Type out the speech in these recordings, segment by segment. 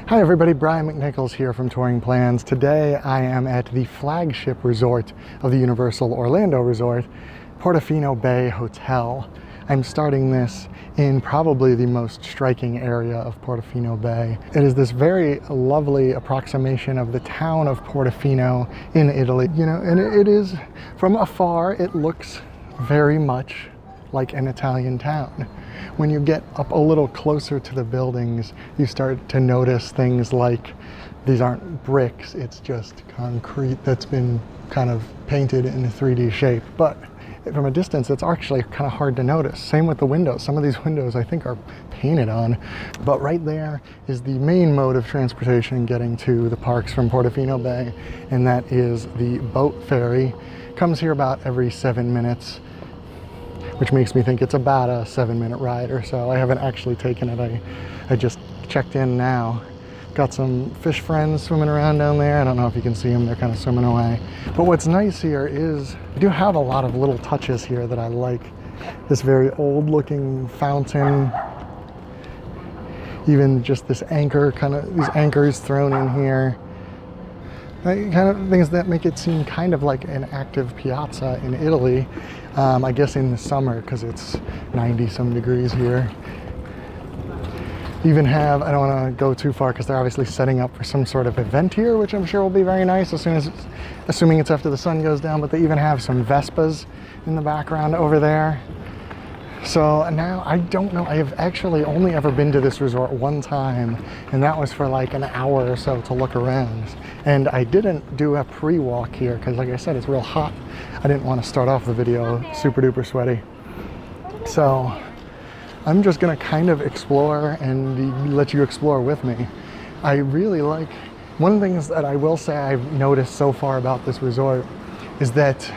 Hi everybody, Brian McNichols here from Touring Plans. Today I am at the flagship resort of the Universal Orlando Resort, Portofino Bay Hotel. I'm starting this in probably the most striking area of Portofino Bay. It is this very lovely approximation of the town of Portofino in Italy. You know, and it is, from afar, it looks very much like an Italian town. When you get up a little closer to the buildings, you start to notice things like these aren't bricks, it's just concrete that's been kind of painted in a 3D shape. But from a distance, it's actually kind of hard to notice. Same with the windows. Some of these windows I think are painted on. But right there is the main mode of transportation getting to the parks from Portofino Bay, and that is the boat ferry. Comes here about every 7 minutes, which makes me think it's about a 7-minute ride or so. I haven't actually taken it. I just checked in now. Got some fish friends swimming around down there. I don't know if you can see them, they're kind of swimming away. But what's nice here is, we do have a lot of little touches here that I like. This very old looking fountain. Even just this anchor, kind of these anchors thrown in here. Kind of things that make it seem kind of like an active piazza in Italy. I guess in the summer, because it's 90 some degrees here. Even have, I don't want to go too far because they're obviously setting up for some sort of event here, which I'm sure will be very nice assuming it's after the sun goes down, but they even have some Vespas in the background over there. So now I don't know, I have actually only ever been to this resort one time, and that was for like an hour or so to look around. And I didn't do a pre-walk here because, like I said, it's real hot. I didn't want to start off the video super duper sweaty. So I'm just gonna kind of explore and let you explore with me. I really like, one of the things that I will say I've noticed so far about this resort is that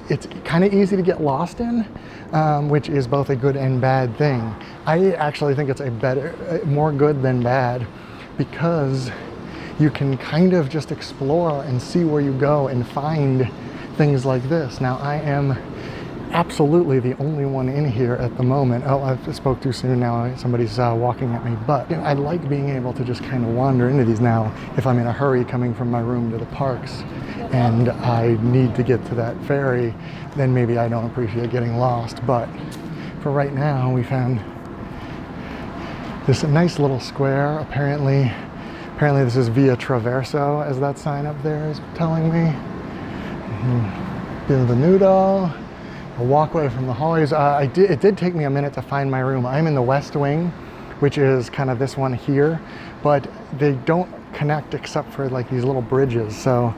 it's kind of easy to get lost in, which is both a good and bad thing. I actually think it's more good than bad, because you can kind of just explore and see where you go and find things like this. Now, I am absolutely the only one in here at the moment. Oh, I spoke too soon now. Somebody's walking at me. But I like being able to just kind of wander into these now. If I'm in a hurry coming from my room to the parks and I need to get to that ferry, then maybe I don't appreciate getting lost. But for right now, we found this nice little square. Apparently this is Via Traverso, as that sign up there is telling me. Benvenuto. A walkway from the hallways. It did take me a minute to find my room. I'm in the West Wing, which is kind of this one here, but they don't connect except for like these little bridges. So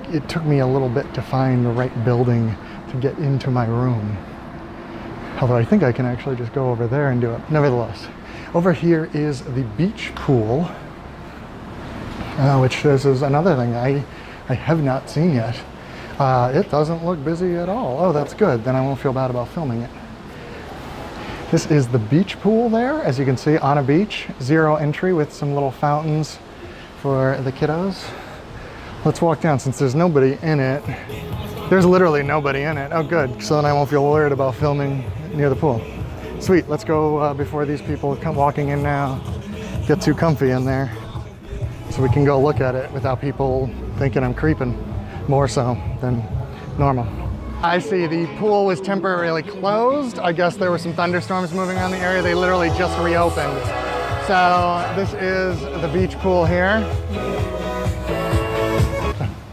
it took me a little bit to find the right building to get into my room. Although I think I can actually just go over there and do it. Nevertheless, over here is the beach pool, which this is another thing I have not seen yet. It doesn't look busy at all. Oh, that's good. Then I won't feel bad about filming it. This is the beach pool there, as you can see, on a beach. Zero entry with some little fountains for the kiddos. Let's walk down since there's nobody in it. There's literally nobody in it. Oh, good. So then I won't feel worried about filming near the pool. Sweet. Let's go before these people come walking in now get too comfy in there, so we can go look at it without people thinking I'm creeping. More so than normal. I see the pool was temporarily closed. I guess there were some thunderstorms moving around the area. They literally just reopened. So this is the beach pool here.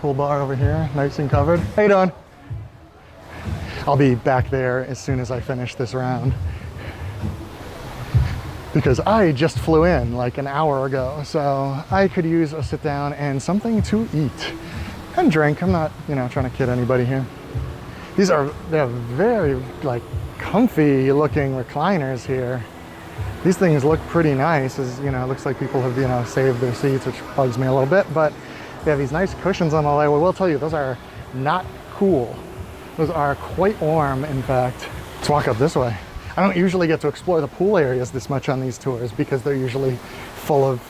Pool bar over here, nice and covered. How you doing? I'll be back there as soon as I finish this round, because I just flew in like an hour ago. So I could use a sit down and something to eat. And drink. I'm not, trying to kid anybody here. They're very like comfy looking recliners here. These things look pretty nice, as it looks like people have, saved their seats, which bugs me a little bit, but they have these nice cushions on the leg. Well, I will tell you, those are not cool. Those are quite warm, in fact. Let's walk up this way. I don't usually get to explore the pool areas this much on these tours because they're usually full of,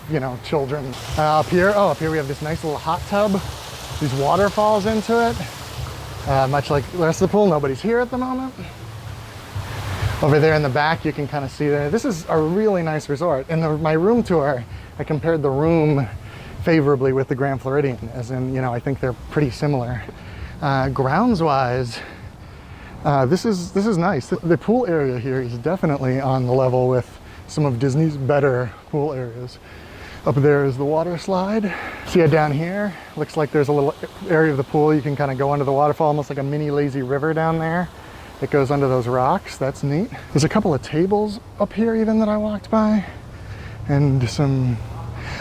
children. Up here we have this nice little hot tub. These waterfalls into it. Much like the rest of the pool, nobody's here at the moment. Over there in the back, you can kind of see that this is a really nice resort. In my room tour, I compared the room favorably with the Grand Floridian, as in, you know, I think they're pretty similar. Grounds-wise, this is nice. The pool area here is definitely on the level with some of Disney's better pool areas. Up there is the water slide. See it down here? Looks like there's a little area of the pool you can kind of go under the waterfall, almost like a mini lazy river down there. It goes under those rocks. That's neat. There's a couple of tables up here even that I walked by, and some,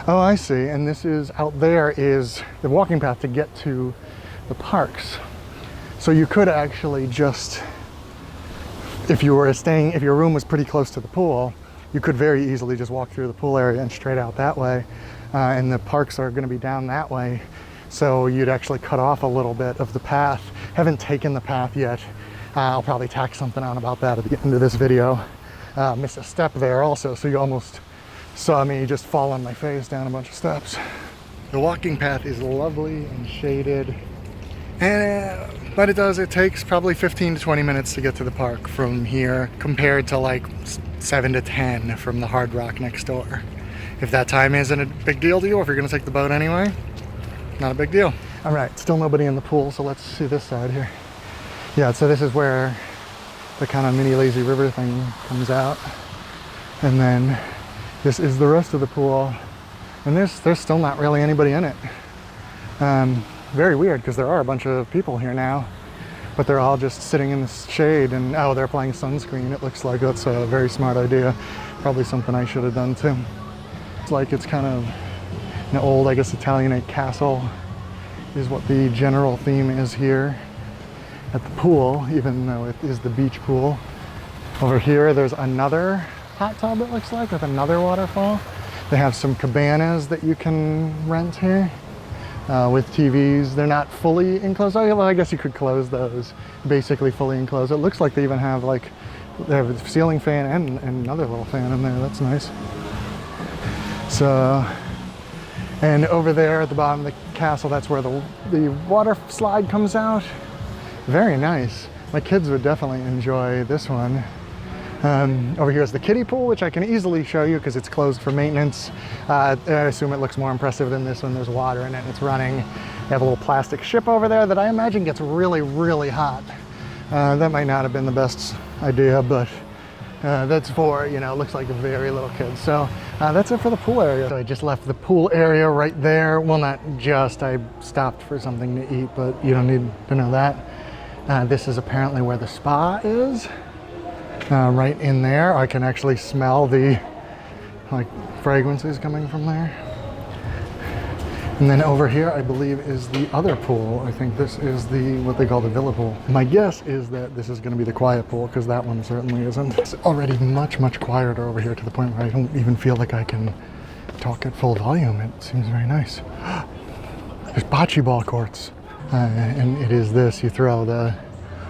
oh, I see. And this is, out there is the walking path to get to the parks. So you could actually just, if your room was pretty close to the pool, you could very easily just walk through the pool area and straight out that way. And the parks are gonna be down that way. So you'd actually cut off a little bit of the path. Haven't taken the path yet. I'll probably tack something on about that at the end of this video. Missed a step there also, so you almost saw me just fall on my face down a bunch of steps. The walking path is lovely and shaded. But it takes probably 15 to 20 minutes to get to the park from here, compared to like 7 to 10 from the Hard Rock next door. If that time isn't a big deal to you, or if you're gonna take the boat anyway, not a big deal. All right, still nobody in the pool, so let's see this side here. Yeah, so this is where the kind of mini lazy river thing comes out. And then this is the rest of the pool. And there's still not really anybody in it. Very weird, because there are a bunch of people here now, but they're all just sitting in the shade, and oh, they're playing sunscreen. It looks like that's a very smart idea. Probably something I should have done too. It's like it's kind of an old, I guess, Italianate castle is what the general theme is here at the pool, even though it is the beach pool. Over here, there's another hot tub, it looks like, with another waterfall. They have some cabanas that you can rent here. With TVs. They're not fully enclosed. Oh, well, I guess you could close those. Basically fully enclosed. It looks like they even have like, they have a ceiling fan and another little fan in there. That's nice. So, and over there at the bottom of the castle, that's where the water slide comes out. Very nice. My kids would definitely enjoy this one. Over here is the kiddie pool, which I can easily show you because it's closed for maintenance. I assume it looks more impressive than this one. There's water in it and it's running. They have a little plastic ship over there that I imagine gets really, really hot. That might not have been the best idea, but that's for, you know, looks like a very little kid. So that's it for the pool area. So I just left the pool area right there. Well, not just, I stopped for something to eat, but you don't need to know that. This is apparently where the spa is. Right in there, I can actually smell the like fragrances coming from there. And then over here, I believe, is the other pool. I think this is the what they call the villa pool. My guess is that this is going to be the quiet pool, because that one certainly isn't. It's already much, much quieter over here, to the point where I don't even feel like I can talk at full volume. It seems very nice. There's bocce ball courts, and it is this. You throw the,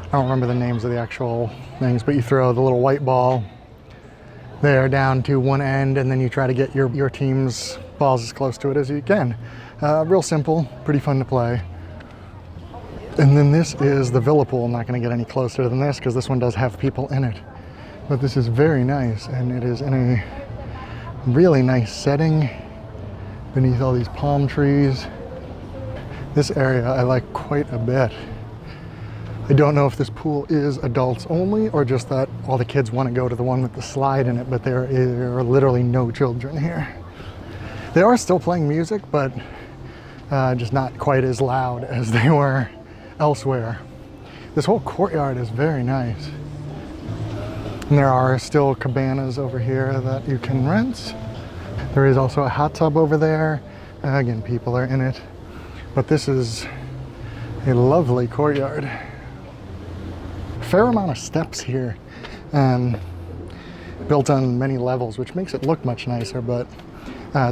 I don't remember the names of the actual things, but you throw the little white ball there down to one end, and then you try to get your team's balls as close to it as you can. Real simple, pretty fun to play. And then this is the villa pool. I'm not going to get any closer than this because this one does have people in it. But this is very nice, and it is in a really nice setting beneath all these palm trees. This area I like quite a bit. I don't know if this pool is adults only or just that all the kids want to go to the one with the slide in it, but there are literally no children here. They are still playing music, but just not quite as loud as they were elsewhere. This whole courtyard is very nice. And there are still cabanas over here that you can rent. There is also a hot tub over there. Again, people are in it. But this is a lovely courtyard. Fair amount of steps here, built on many levels, which makes it look much nicer, but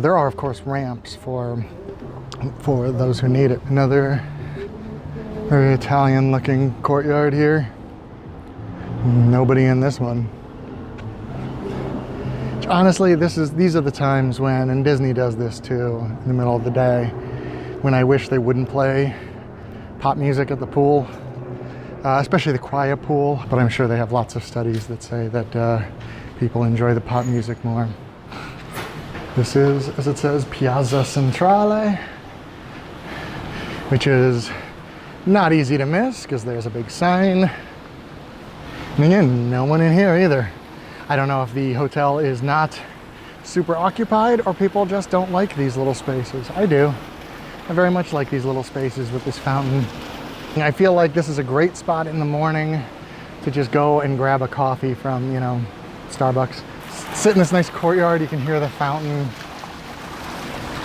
there are, of course, ramps for those who need it. Another very Italian-looking courtyard here. Nobody in this one. Honestly, these are the times when, and Disney does this too, in the middle of the day, when I wish they wouldn't play pop music at the pool. especially the quiet pool, but I'm sure they have lots of studies that say that people enjoy the pop music more. This is, as it says, Piazza Centrale, which is not easy to miss because there's a big sign. And again, no one in here either. I don't know if the hotel is not super occupied or people just don't like these little spaces. I do. I very much like these little spaces with this fountain. And I feel like this is a great spot in the morning to just go and grab a coffee from, you know, Starbucks. Sit in this nice courtyard, you can hear the fountain.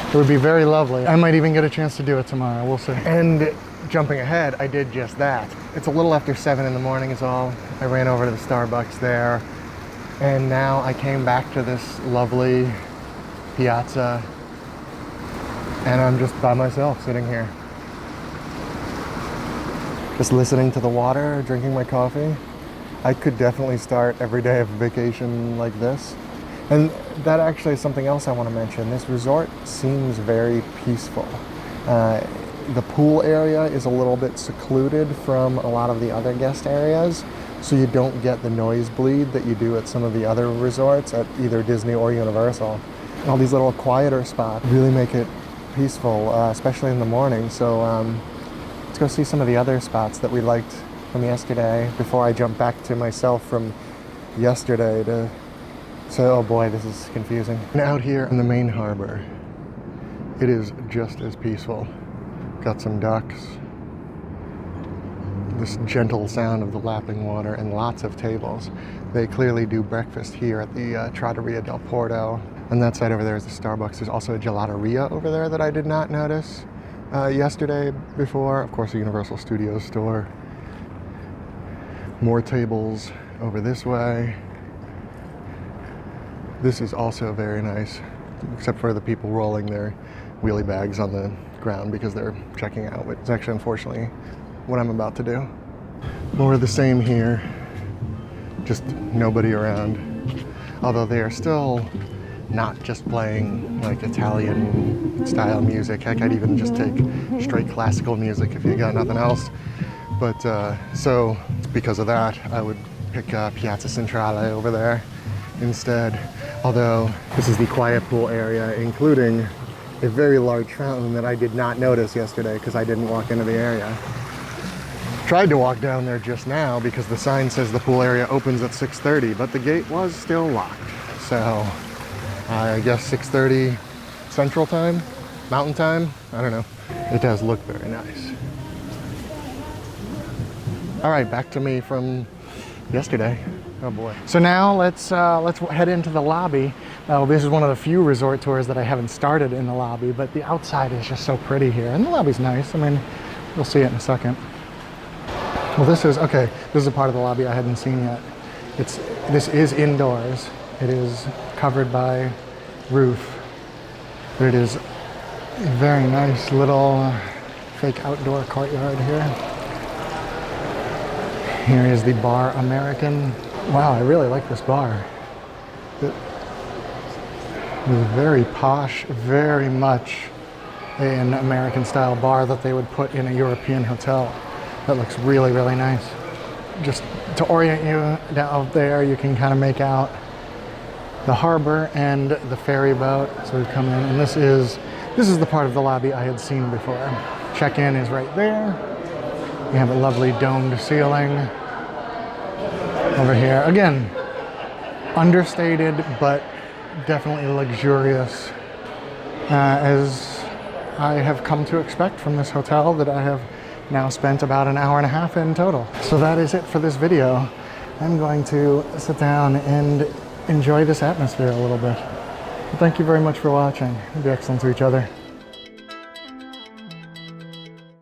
It would be very lovely. I might even get a chance to do it tomorrow, we'll see. And jumping ahead, I did just that. It's a little after 7 in the morning is all. I ran over to the Starbucks there, and now I came back to this lovely piazza, and I'm just by myself sitting here. Just listening to the water, drinking my coffee. I could definitely start every day of a vacation like this. And that actually is something else I want to mention. This resort seems very peaceful. The pool area is a little bit secluded from a lot of the other guest areas, so you don't get the nosebleed that you do at some of the other resorts at either Disney or Universal. All these little quieter spots really make it peaceful, especially in the morning. So let's go see some of the other spots that we liked from yesterday before I jump back to myself from yesterday to say, oh boy, this is confusing. And out here in the main harbor, it is just as peaceful. Got some ducks, this gentle sound of the lapping water, and lots of tables. They clearly do breakfast here at the Trattoria Del Portal. On that side over there is the Starbucks. There's also a gelateria over there that I did not notice yesterday before. Of course, a Universal Studios store. More tables over this way. This is also very nice, except for the people rolling their wheelie bags on the ground because they're checking out, which is actually unfortunately what I'm about to do. More of the same here, just nobody around. Although they are still not just playing like Italian style music. Heck, I'd even just take straight classical music if you got nothing else. But so because of that, I would pick Piazza Centrale over there instead. Although this is the quiet pool area, including a very large fountain that I did not notice yesterday because I didn't walk into the area. Tried to walk down there just now because the sign says the pool area opens at 6:30, but the gate was still locked. So I guess 6:30 Central Time, Mountain Time, I don't know. It does look very nice. All right, back to me from yesterday. Oh boy. So now let's head into the lobby. This is one of the few resort tours that I haven't started in the lobby, but the outside is just so pretty here, and the lobby's nice. I mean, we'll see it in a second. Well, this is a part of the lobby I hadn't seen yet. This is indoors. It is covered by roof, but it is a very nice little fake outdoor courtyard here. Here is the Bar American. Wow, I really like this bar. It was very posh, very much an American style bar that they would put in a European hotel. That looks really, really nice. Just to orient you down there, you can kind of make out the harbor and the ferry boat. So we come in, and this is the part of the lobby I had seen before. Check-in is right there. We have a lovely domed ceiling over here. Again, understated, but definitely luxurious, as I have come to expect from this hotel that I have now spent about an hour and a half in total. So that is it for this video. I'm going to sit down and enjoy this atmosphere a little bit. Thank you very much for watching. Be excellent to each other.